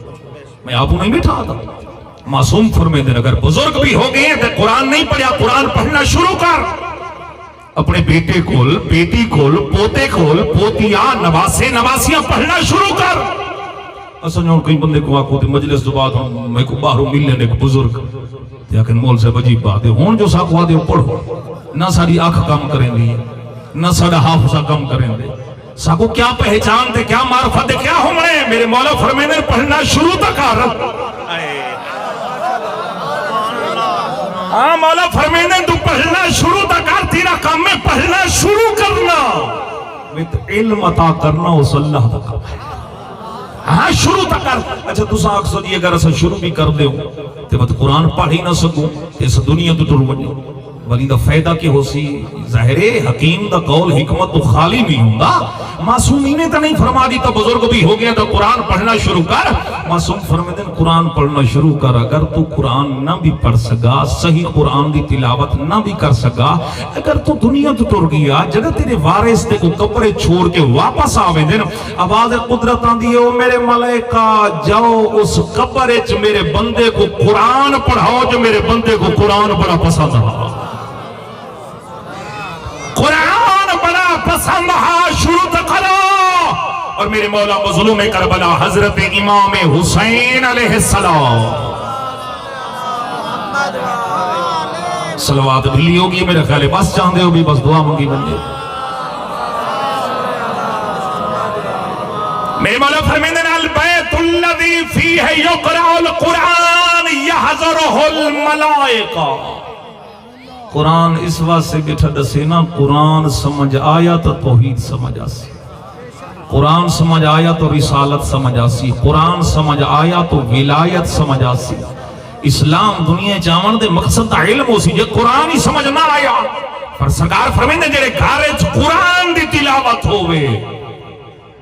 میں آپ نہیں بیٹھا تھا معصوم فرمیدن اگر بزرگ بھی ہو گئے تو قرآن نہیں پڑھا قرآن پڑھنا شروع کر اپنے بیٹے کول بیٹی کول پوتے کول پوتیاں نواسے نواسیاں پڑھنا شروع کر اصل جون کئی بندے کو آکو تھی مجلس دو بات ہوں میں کو باہروں مل لینے ایک بزرگ لیکن مول سے عجیب بات ہے ہون جو ساکو آدھے پڑھو نہ ساری آنکھ کام کریں دی نہ ساڑا حافظہ کم کریں دے ساکو کیا پہچان دے کیا معرفت دے کیا ہم رہے میرے مولا فرمینے پڑھنا شروع تک آ رہا ہاں مولا فرمینے تو پڑھنا شروع تک آ تیرا کام میں پڑھنا شروع کرنا علم عطا کرنا اس اللہ تک ہے ہاں شروع تک کر اچھا تو ساکھ سو دی اگر اسا شروع بھی کر دے ہو تو میں قرآن پڑھ ہی نہ سکوں اس دنیا تو ٹر بنی ولی دا فائدہ کی ہو سی ظاہر حکیم دا قول حکمت تو خالی نہیں ہوں گا معصومی نے تو نہیں فرما دی تو بزرگ بھی ہو گیا تو قرآن پڑھنا شروع کر معصوم فرمیدن قرآن پڑھنا شروع کر اگر تو قرآن نہ بھی پڑھ سکا صحیح قرآن دی تلاوت نہ بھی کر سکا اگر تو دنیا تو ٹر گیا جدہ تیرے وارث تے کو قبرے چھوڑ کے واپس آوے دن آواز قدرت آن دیئے میرے ملائکہ جاؤ اس قبرے چ میرے بندے کو قرآن پڑھاؤ جو میرے بندے کو قرآن بڑا پسند رہا قرآن بڑا پسند ہے شروع کرو اور میرے مولا مظلوم کربلا حضرت امام حسین علیہ السلام صلوات بھلی ہوگی میرے خیال بس چاہتے ہو بھی بس دعا منگی بندے میرے مولا فرمیدن البیت الذی فیہ یقرأ القرآن یحضرہ الملائکہ قرآن اس واسطے بیٹھا دسے نا قرآن سمجھ آیا تو توحید سمجھ آسی قرآن سمجھ آیا تو رسالت سمجھ آسی قرآن سمجھ آیا تو ولایت سمجھ آسی اسلام دنیا چاون دے مقصد دا علم ہو سی جے قرآن ہی سمجھ نہ آیا پر سرکار فرمیندے جڑے گھر قرآن دی تلاوت ہوئے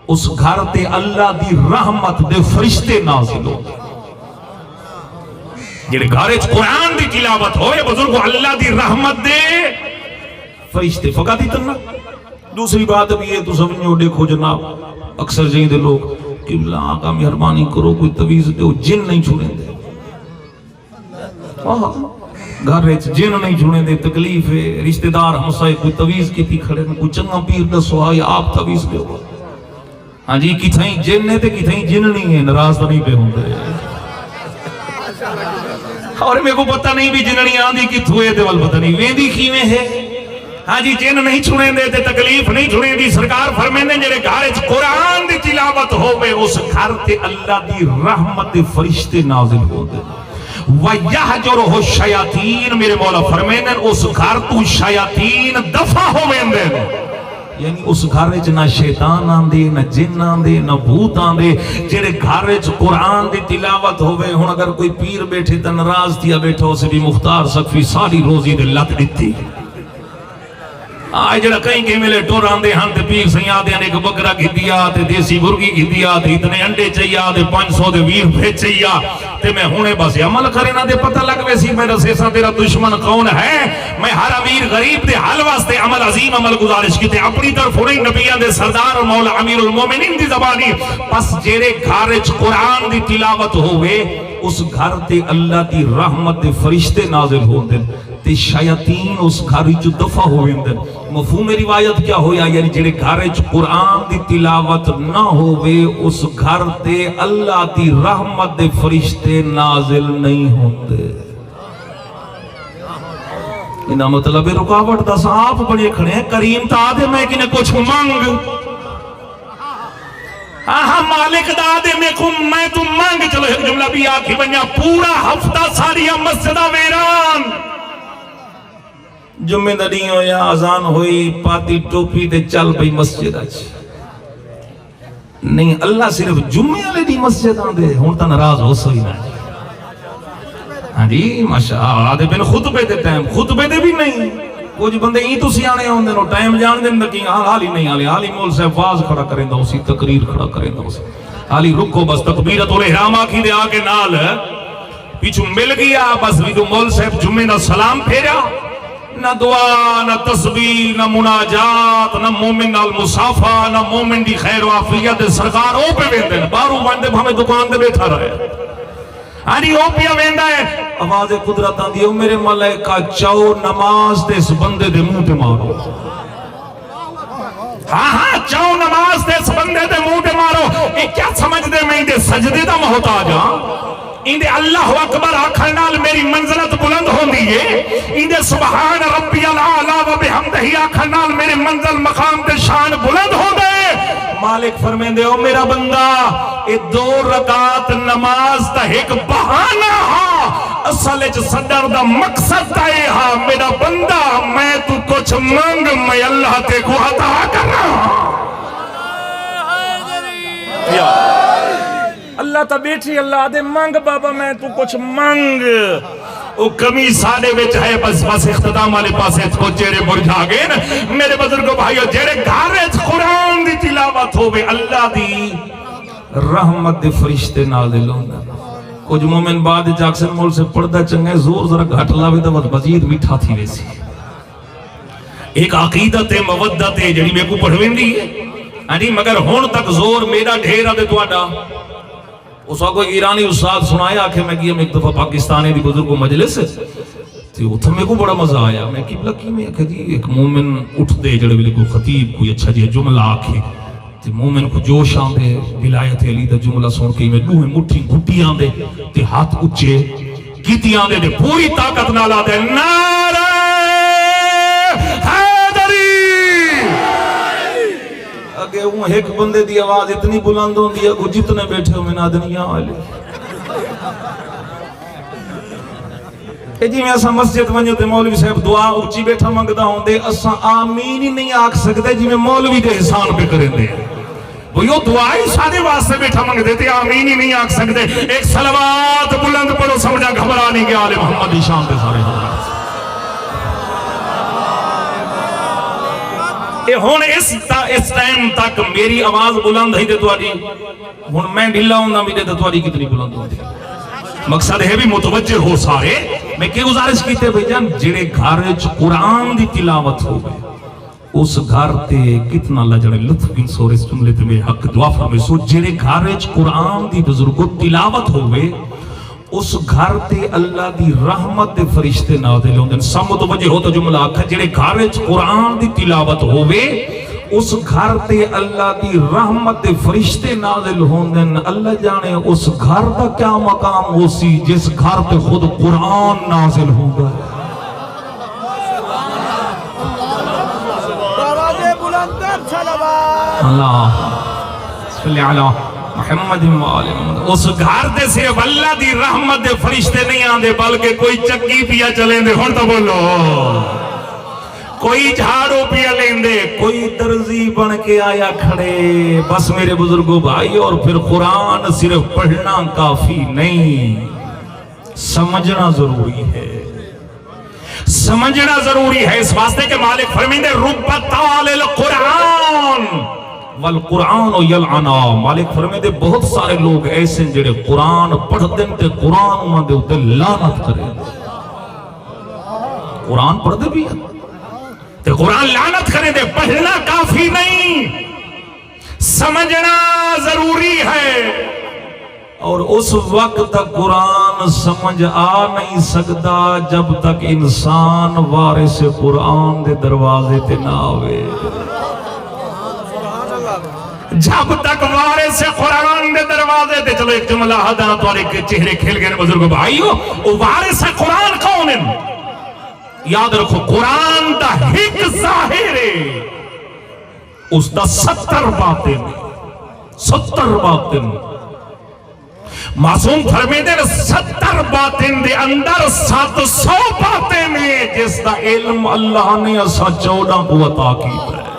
اس گھر تے اللہ دی رحمت دے فرشتے نازل ہو جڑے گھر قرآن دی تلاوت ہوئے بزرگو اللہ دی رحمت دے فرشتے فقط ہی تنہ دوسری بات بھی ہے تو سمجھو دیکھو جناب اکثر جائیں دے لوگ کہ اللہ آقا مہربانی کرو کوئی تویز دے وہ جن نہیں چھوڑیں دے گھر جن نہیں چھوڑیں دے تکلیف ہے رشتہ دار ہمسائے کوئی تویز کی تھی کھڑے کوئی چنگا پیر دسو آئی آپ تویز دے ہو ہاں جی کتھائیں جن ہے تے کتھائیں جن نہیں ہے نراز تو نہیں پہ ہوں دے اور میں کو پتہ نہیں بھی جننی آندھی کی تھوئے دے وال پتہ نہیں ویندی کیویں ہے ہاں جی جن نہیں چھوڑیں دے تے تکلیف نہیں چھوڑیں دی سرکار فرمیندے جڑے گھر قرآن دی تلاوت ہوئے اس گھر تے اللہ دی رحمت فرشتے نازل ہو دے وَيَحْجُرُهُ الشَّيَاطِينَ میرے مولا فرمیندے اس گھر تو شیاطین دفع ہوئے یعنی اس گھر وچ نہ شیطان آندے نہ جن آندے نہ بھوت آندے جڑے گھر وچ قرآن دی تلاوت ہوئے ہن اگر کوئی پیر بیٹھے تے ناراض تھیا بیٹھا اسے بھی مختار سقفی ساری روزی دے لت دتی آئے جڑا کہیں کہ ملے ٹور آندے ہن تے پیر سیاں دے ایک بکرا کی دیا تے دیسی مرغی کی دیا تے اتنے انڈے چاہیا تے 500 دے 20 روپے چاہیا تے میں ہونے بس عمل کرے نہ دے پتہ لگ ویسی میرا سیسا تیرا دشمن کون ہے میں ہر امیر غریب دے حل واسطے عمل عظیم عمل گزارش کی تے اپنی طرف ہونے نبیان دے سردار اور مولا امیر المومنین دی زبانی پس جیرے گھارج قرآن دی تلاوت ہوئے اس گھر تے اللہ دی رحمت دے فرشتے نازل ہوندے تے شیاطین اس گھر وچ دفع ہوندے. مفہوم روایت کیا ہویا؟ یعنی جڑے گھر وچ قرآن دی تلاوت نہ ہووے اس گھر تے اللہ دی رحمت دے فرشتے نازل نہیں ہوندے. انہاں مطلب رکاوٹ دا آپ بڑے کھڑے ہیں. کریم تا دے میں کنے کچھ مانگ، مالک دا دے میں تو مانگ. چلو ایک جملہ بھی آکھی بنیا، پورا ہفتہ ساریا مسجدہ ویران. جمعہ دا نہیں ہویا، اذان ہوئی، پاتی ٹوپی تے چل بھئی مسجد اچ. نہیں، اللہ صرف جمعہ والے دی مسجد آندے ہن تا ناراض ہو سوئی نہ. ہاں جی ماشاءاللہ دے بن خطبے دے ٹائم خطبے دے بھی نہیں. کچھ بندے ہی تو سیانے ہوندے نو ٹائم جان دے کہ حال ہی نہیں حالی مول صاحب واز کھڑا کریں دا اسی تقریر کھڑا کریں دا اسی حالی رکو بس تکبیرت الاحرام آکھی دے آگے نال پیچھو مل گیا بس بھی تو مول صاحب جمعہ نہ سلام پھیرا. نہ دعا نہ تسبیح نہ مناجات نہ مومن نال مصافہ نہ مومن دی خیر و عافیت سرکار او پہ ویندے باہروں وانڈے ہمیں دکان دے بیٹھا رہے. آنی او پیا ویندا ہے آواز قدرت آندی او میرے ملائکہ چاو نماز دے اس بندے دے منہ تے مارو. ہاں چاو نماز دے اس بندے دے منہ تے مارو. اے کیا سمجھ دے میں دے سجدے دا محتاج ہاں؟ اندے اللہ اکبر آکھن نال میری منزلت بلند ہوندی ہے. اندے سبحان ربی العالی و بحمدہ آکھن نال میرے منزل مقام تے شان بلند ہوندے. مالک فرمیندے او میرا بندہ اے 2 رکعت نماز تا ایک بہانہ ہاں، اصل وچ صدر دا مقصد تا اے ہاں میرا بندہ میں تو کچھ مانگ میں اللہ تے کو عطا کرنا. اللہ تا بیٹھی اللہ دے مانگ بابا میں تو کچھ مانگ. او کمی ساڑے وچ ہے بس اختتام والے پاسے کو چہرے مرجھا گئے نا میرے بزرگوں بھائیو. جڑے گھر وچ قرآن دی تلاوت ہوے اللہ دی رحمت دے فرشتے نازل ہوندے. کچھ مومن بعد جاکسن مول سے پڑھدا چنگا زور ذرا گھٹ لاوے تے مزید میٹھا تھی ویسی. ایک عقیدت مودت جڑی میں کو پڑھویندی ہے ہاں مگر ہن تک زور میرا ڈھیر ہے تے تہاڈا. اس وقت کوئی ایرانی استاد سنایا کہ میں گیا میں ایک دفعہ پاکستانی دی بزرگ کو مجلس تے اوتھے میں کو بڑا مزہ آیا. میں کہ لکی میں کہ جی ایک مومن اٹھ دے جڑے ویلے کوئی خطیب کوئی اچھا جی جملہ آکھے تے مومن کو جوش آندے ولایت علی دا جملہ سن کے میں دوہے مٹھی گھٹی آندے تے ہاتھ اچھے کیتی آندے تے پوری طاقت نال آندے نعرہ حیدری. اگے وہ ایک بندے دی آواز اتنی بلند ہوندی ہے کہ جتنے بیٹھے ہو میں نہ دنیا والے اے جی میں اساں مسجد ونجو تے مولوی صاحب دعا اونچی بیٹھا منگدا ہوندے اساں آمین ہی نہیں آکھ سکدے جی میں مولوی دے احسان پہ کریندے وہ یو دعا ہی سارے واسطے بیٹھا منگدے تے آمین ہی نہیں آکھ سکدے. ایک صلوات بلند پڑھو سمجھا گھبرا نہیں گیا آل محمد دی شان تے سارے حضرات. اے ہن اس ٹائم تک میری آواز بلند ہے تے تواڈی ہن میں ڈھلا ہوندا بھی تے تواڈی کتنی بلند ہوندی. مقصد ہے بھی متوجہ ہو سارے. میں کی گزارش کیتے بھائی جان جڑے گھر وچ قرآن دی تلاوت ہو گئے اس گھر تے کتنا اللہ جڑے لطف بن سور اس جملے تے میرے حق دعا فرمائے. سو جڑے گھر وچ قرآن دی بزرگوں تلاوت ہو گئے اس گھر تے اللہ دی رحمت دے فرشتے نازل ہوندے. سب متوجہ ہو تو جملہ آکھا جڑے گھر وچ قرآن دی تلاوت ہووے اس گھر تے اللہ دی رحمت دے فرشتے نازل ہوندے. اللہ جانے اس گھر دا کیا مقام ہو سی جس گھر تے خود قرآن نازل ہوگا. اللہ صلی اللہ محمد اس گھر دے صرف اللہ دی رحمت دے فرشتے نہیں آندے بلکہ کوئی چکی پیا چلیں دے. ہن تو بولو کوئی جھاڑو پیا لیندے کوئی درزی بن کے آیا کھڑے. بس میرے بزرگوں بھائی اور پھر قرآن صرف پڑھنا کافی نہیں سمجھنا ضروری ہے. سمجھنا ضروری ہے اس واسطے کہ مالک فرمیندے رب طالع القرآن والقرآن یلعنا. مالک فرمیندے بہت سارے لوگ ایسے جڑے قرآن پڑھ دیں تے قرآن انہاں دے اوتے لعنت کرے. قرآن پڑھ دے بھی تے قرآن لعنت کرے دے. پڑھنا کافی نہیں سمجھنا ضروری ہے. اور اس وقت تک قرآن سمجھ آ نہیں سکتا جب تک انسان وارث قرآن دے دروازے تے نہ آوے. جب تک وارث قرآن دے دروازے تے. چلو ایک جملہ ہدا تو ایک چہرے کھل گئے بزرگ بھائیو. وہ وارث قرآن کون ہے؟ یاد رکھو قرآن دا ایک ظاہر ہے اس دا 70 باطن. 70 باطن معصوم فرمیدے 70 باطن دے اندر 700 باطن ہے جس دا علم اللہ نے اسا 14 کو عطا کیتا ہے.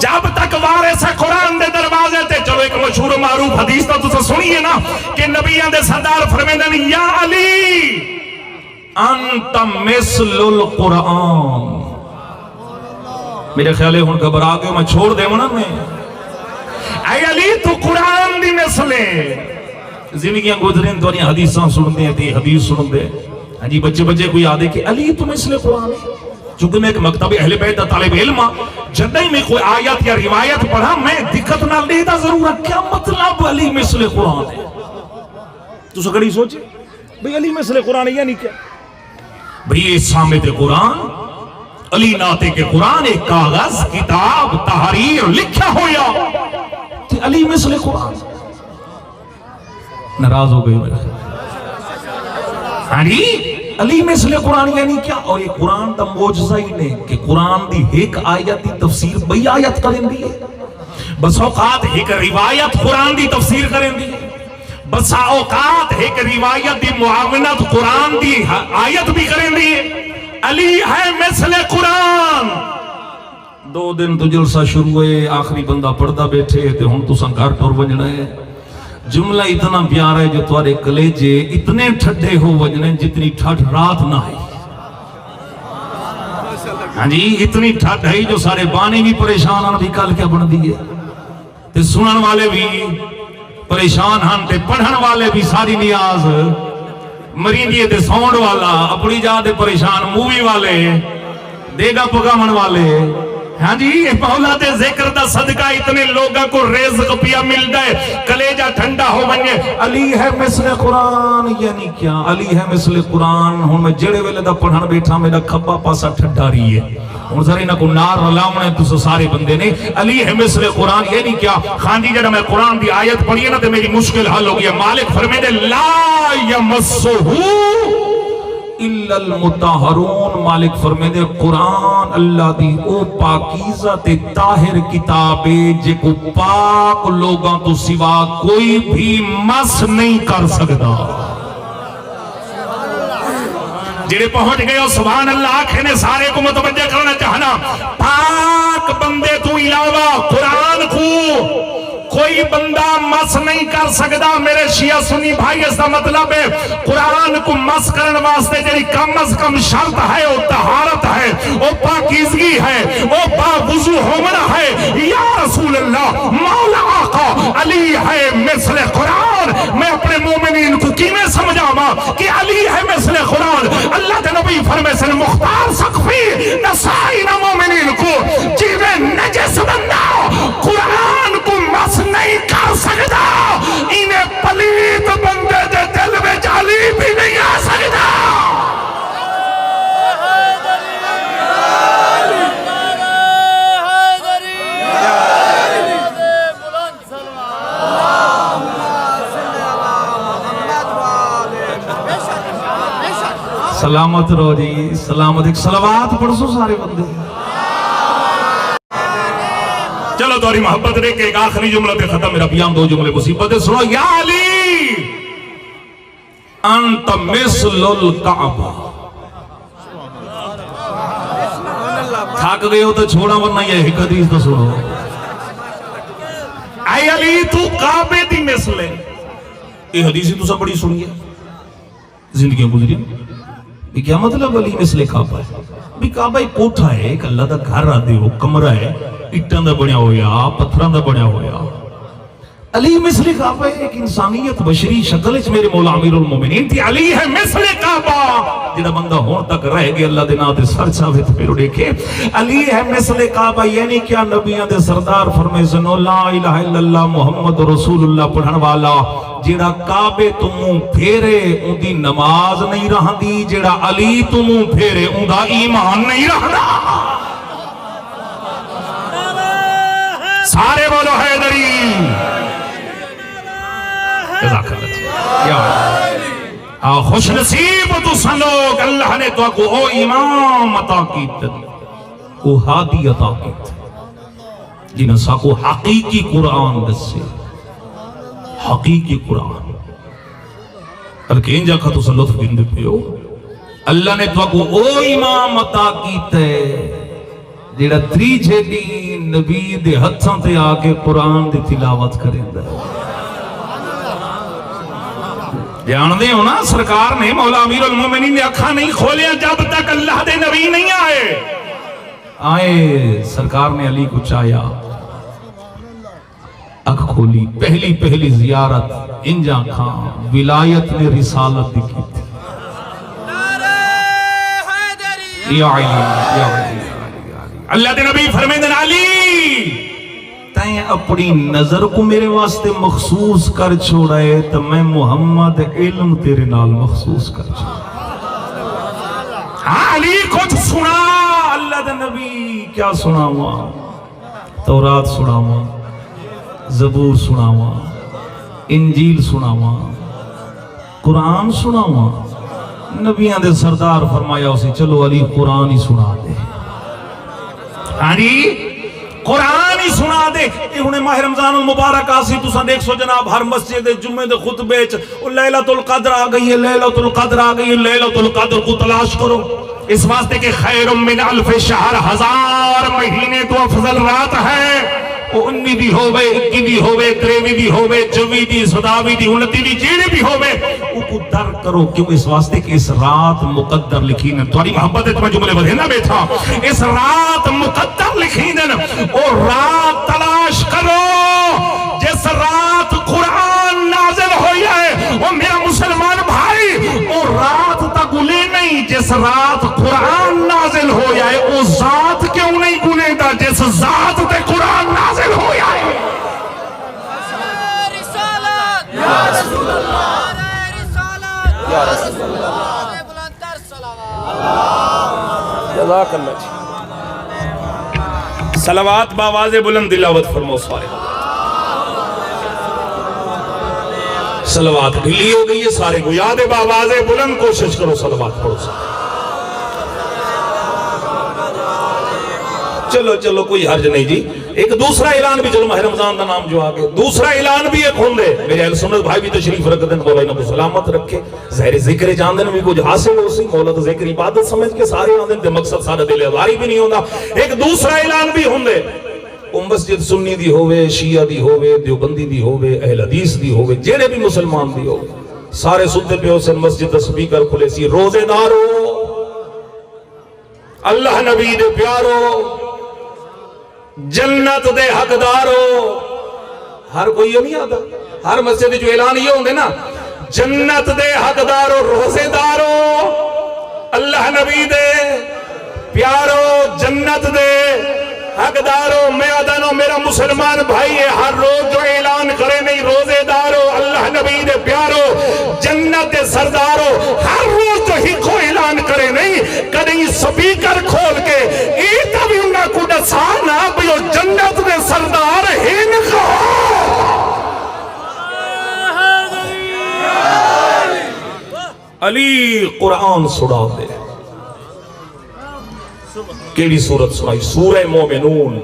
جب تک وارث قرآن دے دروازے تے. چلو ایک مشہور و معروف حدیث تو تسا سنیے نا کہ نبیان دے سردار فرمیدے یا علی انت مثل القرآن. میرے خیال ہے ہن گھبرا کے میں چھوڑ دے نا میں. اے علی تو قرآن دی مثل ہے. زندگیاں گزریں تو حدیثاں سن دے تے حدیث سن دے. ہاں جی بچے بچے کوئی آدھے کہ علی تو مثل قرآن ہے. چونکہ میں ایک مکتب اہل بیت دا طالب علم جب میں کوئی آیت یا روایت پڑھا میں دقت نہ لیتا ضرور کیا مطلب علی مثل قرآن ہے. تو سکڑی سوچے بھئی علی مثل قرآن ہے یعنی کیا؟ بھئی سامت قرآن علی ناتے کے قرآن ایک کاغذ کتاب تحریر لکھا ہویا کہ علی مثل قرآن. ناراض ہو گئی میرے ہاں جی علی مثل قرآن یعنی کیا؟ اور یہ قرآن دا معجزہ ہی نہیں کہ قرآن دی ایک آیت دی تفسیر بئی آیت کریں دی ہے. بس اوقات ایک روایت قرآن دی تفسیر کریں دی ہے. بس اوقات ایک روایت دی معاونت قرآن دی آیت بھی کریں دی ہے. علی ہے مثل قرآن. 2 دن تو جلسہ شروع ہوئے آخری بندہ پڑھتا بیٹھے تے ہن تو سنکار ٹور وجنا ہے. جملہ اتنا پیارا ہے جو تمہارے کلیجے اتنے ٹھڈے ہو وجنے جتنی ٹھڈ رات نہ ہے. ہاں جی اتنی ٹھڈ ہے جو سارے بانی بھی پریشان ہیں بھی کل کیا بن دیئے تے سنن والے بھی پریشان ہیں تے پڑھن والے بھی ساری نیاز مریندیے تے ساؤنڈ والا اپنی جا دے پریشان مووی والے دیگا پگامن والے. ہاں جی مولا دے ذکر دا صدقہ اتنے لوگوں کو رزق پیا مل جائے کلیجہ ٹھنڈا ہو بنجے. علی ہے مثل قرآن یعنی کیا؟ علی ہے مثل قرآن. ہوں میں جڑے ویلے دا پڑھن بیٹھا میرا کھبا پاسا ٹھڈا رہی ہے. ہوں ذرا نہ کو نار رلاونے تو سارے بندے نے. علی ہے مثل قرآن یعنی کیا؟ خان جی جڑا میں قرآن دی آیت پڑھی ہے نا تو میری مشکل حل ہو گیا. مالک فرمیدے لا یمسہو الا المطہرون. مالک فرمیدے قرآن اللہ دی او پاکیزہ تے طاہر کتابے جے کو پاک لوگاں تو سوا کوئی بھی مس نہیں کر سکتا. جڑے پہنچ گئے ہو سبحان اللہ آنکھیں نے سارے کو متوجہ کرنا چاہنا. پاک بندے تو علاوہ قرآن کو کوئی بندہ مس نہیں کر سکتا. میرے شیعہ سنی بھائی اس کا مطلب ہے قرآن کو مس کرنے واسطے جڑی کم از کم شرط ہے وہ طہارت ہے وہ پاکیزگی ہے وہ باوضو ہونا ہے. یا رسول اللہ مولا آقا علی ہے مثل قرآن. میں اپنے مومنین کو کیویں سمجھاواں کہ علی ہے مثل قرآن؟ اللہ کے نبی فرمائے سے مختار سقفی نسائی نہ مومنین کو جیویں نجس بندہ قرآن کو مس نہیں کر سکتا انہیں پلیت بندے دے دل میں جالی بھی نہیں آ سکتا. سلامت رو جی سلامت. ایک صلوات پڑھ سو سارے بندے. چلو دوری محبت رے کہ ایک آخری جملہ تے ختم. میرا بیان 2 جملے مصیبت سنو. یا علی انت مثل الکعبہ. تھک گئے ہو تو چھوڑا ورنہ یہ ایک حدیث تو سنو. اے علی تو کعبے دی مثل ہے. یہ حدیث تو سب بڑی سنی ہے زندگیوں گزری. کیا مطلب علی مثل کعبہ ہے؟ بھی کعبہ ایک کوٹھا ہے ایک اللہ دا گھر آدھے ہو کمرہ ہے اٹھاں دا بنیا ہویا پتھراں دا بنیا ہویا. علی مثل کعبہ ایک انسانیت بشری شکل وچ میرے مولا امیر المومنین تھی. علی ہے مثل کعبہ جڑا بندہ ہون تک رہ گیا اللہ دے نام تے سر چاوے تے پھر دیکھے. علی ہے مثل کعبہ یعنی کیا نبیاں دے سردار فرمائے سنو لا الہ الا اللہ محمد رسول اللہ پڑھن والا جڑا کعبے تو منہ پھیرے اون دی نماز نہیں رہندی, جڑا علی تو منہ پھیرے اون دا ایمان نہیں رہندا. سارے بولو حیدری. جزاک اللہ. خوش نصیب تو سنو کہ اللہ نے تو کو او امام عطا کیت, او ہادی عطا کیت جنہاں سا کو حقیقی قرآن دسے. حقیقی قرآن بلکہ انجا کا تو لطف گندے پیو. اللہ نے تو کو او امام عطا کیت ہے جیڑا تریجے دین نبی دے ہتھاں تے آکے قرآن دی تلاوت کریں دا. جاندے ہو نا سرکار نے مولا امیر المومنین نے اکھا نہیں کھولیا جب تک اللہ دے نبی نہیں آئے. سرکار نے علی کو چاہیا, اکھ کھولی, پہلی زیارت انجا کھان ولایت نے رسالت دکھی تھی. یا علی یا علی اللہ دے نبی فرمیدن علی تائیں اپنی نظر کو میرے واسطے مخصوص کر چھوڑائے تو میں محمد علم تیرے نال مخصوص کر چھوڑائے. علی کچھ سنا اللہ دے نبی کیا سنا ہوا, تورات سنا ہوا, زبور سنا ہوا, انجیل سنا ہوا, قرآن سنا ہوا. نبیان دے سردار فرمایا اسے چلو علی قرآن ہی سنا دے. قرآن ہی سنا دے. انہیں ماہ رمضان المبارک آسی تو سن 100 جناب ہر مسجد جمعہ دے خطبے لیلۃ القدر آ گئی ہے, لیلۃ القدر آ گئی ہے. لیلۃ القدر کو تلاش کرو اس واسطے کہ خیر من الف شہر, 1000 مہینے تو افضل رات ہے. وہ 19 دی ہوئے, 21 دی ہوئے, 23 دی ہوئے, 24 دی, 27 دی, 29 دی, جیڑے بھی ہوئے وہ کو در کرو. کیوں اس واسطے کہ اس رات مقدر لکھی نے تمہاری محبت ہے. تمہیں جملے بدھے نہ بیٹھا, اس رات مقدر لکھی نے. وہ رات تلاش کرو جس رات قرآن نازل ہوئی ہے. وہ میرا مسلمان بھائی وہ رات تا گلے نہیں, جس رات قرآن نازل ہوئی ہے وہ ذات کیوں نہیں گلے دا جس ذات تے قرآن نازل ہوئی ہے. رسالت یا رسول اللہ, رسالت یا رسول اللہ, بلندر صلوات. جزاک اللہ. صلوات باواز بلند تلاوت فرماؤ سارے. صلوات ڈھیلی ہو گئی ہے سارے کو یاد ہے, باواز بلند کوشش کرو صلوات پڑھو سارے. چلو کوئی حرج نہیں جی. ایک دوسرا اعلان بھی چلو, ماہ رمضان کا نام جو آگے دوسرا اعلان بھی ایک ہوں دے. میرے اہل سنت بھائی بھی تشریف رکھ دیں, مولا انہوں کو سلامت رکھے. ظاہر ذکر جان دیں بھی کچھ حاصل ہو سی, مولا تو ذکر عبادت سمجھ کے سارے آن دیں, مقصد سارا دل ازاری بھی نہیں ہوندہ. ایک دوسرا اعلان بھی ہوں دے. مسجد سنی دی ہوئے, شیعہ دی ہوئے, دیوبندی دی ہوئے, اہل حدیث دی ہوئے, جیڑے بھی مسلمان دی ہوئے, سارے سدھے پہ حسین مسجد دا سپیکر کھلے سی. روزے دارو, اللہ نبی دے پیارو, جنت دے حقدارو. ہر کوئی یہ نہیں آتا, ہر مسجد جو اعلان یہ ہوں دے نا, جنت دے حقدارو, روزے دارو, اللہ نبی دے پیارو, جنت دے حقدارو. میں آدانو میرا مسلمان بھائی ہے, ہر روز جو اعلان کرے نہیں, روزے دارو, اللہ نبی دے پیارو, جنت دے سردارو, ہر روز جو ہی کو اعلان کرے نہیں, کدیں سپیکر کھول کے ایتا بھی انہا کو دسانا بھی جنت دے سردار ہی نکھو. علی قرآن سڑا دے. کیڑی سورت سنائی؟ سورہ مومنون.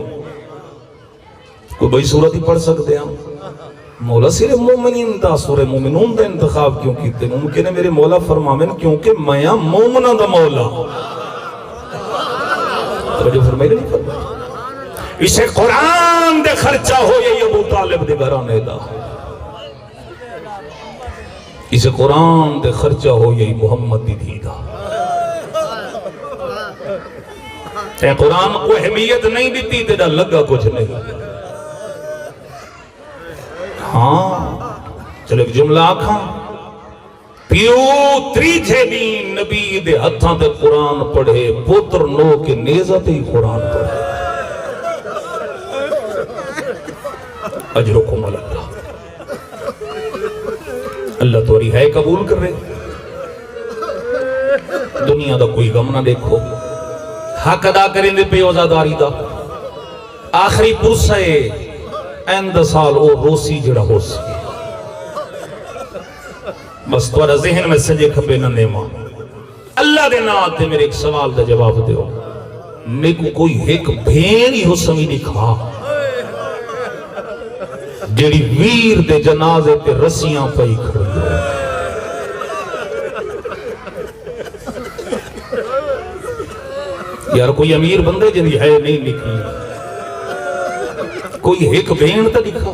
کوئی بھئی سورت ہی پڑھ سکتے ہیں. مولا صرف مومنین دا سورہ مومنون دا انتخاب کیوں کیتے؟ ممکن ہے میرے مولا فرمامن کیونکہ میں مومنہ دا مولا. توجہ فرمائی نہیں فرمائی. اسے قرآن دے خرچہ ہو یہ ابو طالب دے گھرانے دا. اسے قرآن دے خرچہ ہو یہ محمد دی دی دا. تے قرآن کو اہمیت نہیں دیتی تے دا لگا کچھ نہیں. ہاں چلو ایک جملہ آکھاں پیو تریجے دین نبی دے ہتھاں تے قرآن پڑھے پوتر نو کے نیزہ تے ہی قرآن پڑھے اجرکم اللہ اللہ تو ہے قبول کر رہے دنیا دا کوئی غم نہ دیکھو حق ادا کریں دے پہ وزاداری دا آخری پرسے ایند سال او روسی جڑا ہو سی بس توڑا ذہن میں سجے کھبے نہ نیما اللہ دے ناتے میرے ایک سوال دا جواب دیو میں کو کوئی ایک بھین ہی ہو سمی دکھا جیڑی ویر دے جنازے تے رسیاں پئی کھڑ دو یار کوئی امیر بندے جنہی ہے نہیں لکھی کوئی ایک بھین تا دکھا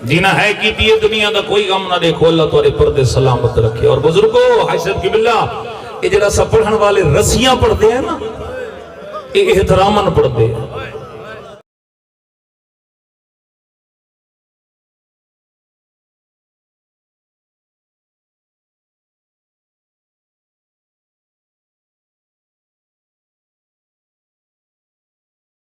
جینا ہے کی دیئے دنیا دا کوئی غم نہ دیکھو اللہ توارے پردے سلامت رکھے اور بزرگو حیثیت کی باللہ یہ جڑا سا پڑھن والے رسیاں پڑھتے ہیں نا یہ احترامن پڑھتے ہیں